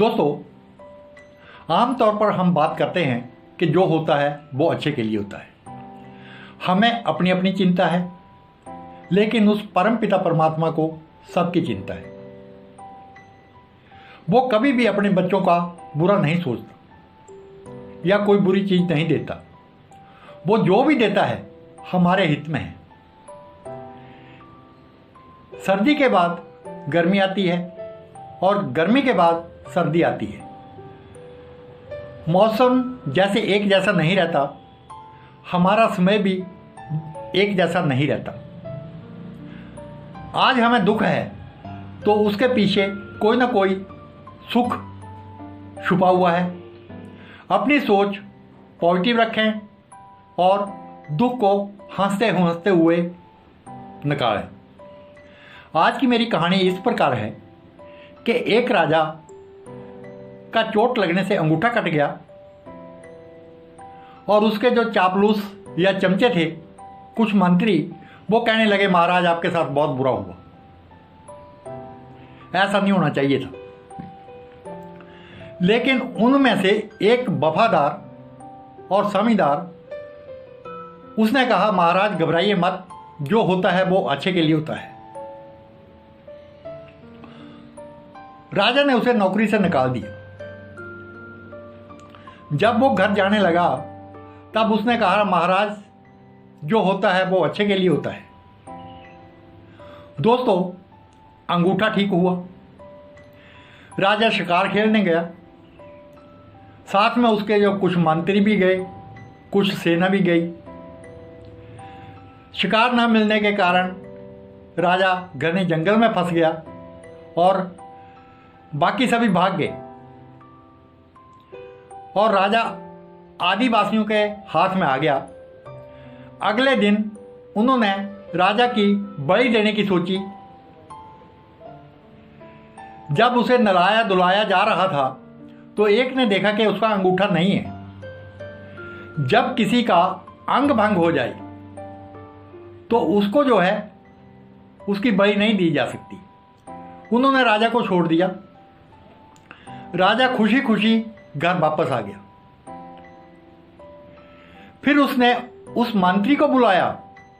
दोस्तों, आमतौर पर हम बात करते हैं कि जो होता है वो अच्छे के लिए होता है। हमें अपनी अपनी चिंता है, लेकिन उस परम पिता परमात्मा को सबकी चिंता है। वो कभी भी अपने बच्चों का बुरा नहीं सोचता या कोई बुरी चीज़ नहीं देता। वो जो भी देता है हमारे हित में है। सर्दी के बाद गर्मी आती है और गर्मी के बाद सर्दी आती है। मौसम जैसे एक जैसा नहीं रहता, हमारा समय भी एक जैसा नहीं रहता। आज हमें दुख है तो उसके पीछे कोई ना कोई सुख छुपा हुआ है। अपनी सोच पॉजिटिव रखें और दुख को हंसते हंसते हुए निकालें। आज की मेरी कहानी इस प्रकार है कि एक राजा का चोट लगने से अंगूठा कट गया और उसके जो चापलूस या चमचे थे, कुछ मंत्री, वो कहने लगे महाराज आपके साथ बहुत बुरा हुआ, ऐसा नहीं होना चाहिए था। लेकिन उनमें से एक वफादार और समझदार, उसने कहा महाराज घबराइए मत, जो होता है वो अच्छे के लिए होता है। राजा ने उसे नौकरी से निकाल दिया। जब वो घर जाने लगा तब उसने कहा महाराज जो होता है वो अच्छे के लिए होता है। दोस्तों, अंगूठा ठीक हुआ। राजा शिकार खेलने गया। साथ में उसके जो कुछ मंत्री भी गए, कुछ सेना भी गई। शिकार न मिलने के कारण राजा घने जंगल में फंस गया और बाकी सभी भाग गए और राजा आदिवासियों के हाथ में आ गया। अगले दिन उन्होंने राजा की बलि देने की सोची। जब उसे नहलाया धुलाया जा रहा था तो एक ने देखा कि उसका अंगूठा नहीं है। जब किसी का अंग भंग हो जाए तो उसको जो है उसकी बलि नहीं दी जा सकती। उन्होंने राजा को छोड़ दिया। राजा खुशी खुशी घर वापस आ गया। फिर उसने उस मंत्री को बुलाया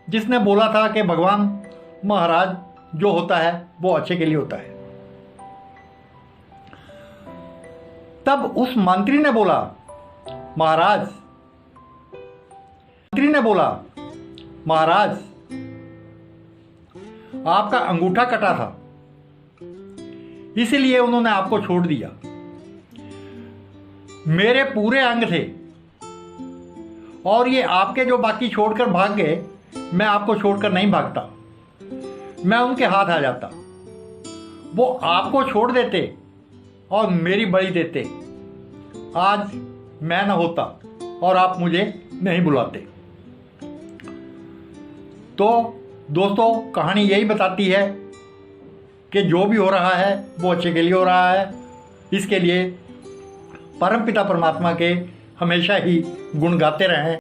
जिसने बोला था कि भगवान महाराज जो होता है वो अच्छे के लिए होता है। तब उस मंत्री ने बोला महाराज आपका अंगूठा कटा था, इसलिए उन्होंने आपको छोड़ दिया। मेरे पूरे अंग थे और ये आपके जो बाकी छोड़कर भाग गए, मैं आपको छोड़कर नहीं भागता, मैं उनके हाथ आ जाता। वो आपको छोड़ देते और मेरी बलि देते। आज मैं न होता और आप मुझे नहीं बुलाते। तो दोस्तों, कहानी यही बताती है कि जो भी हो रहा है वो अच्छे के लिए हो रहा है। इसके लिए परमपिता परमात्मा के हमेशा ही गुण गाते रहें।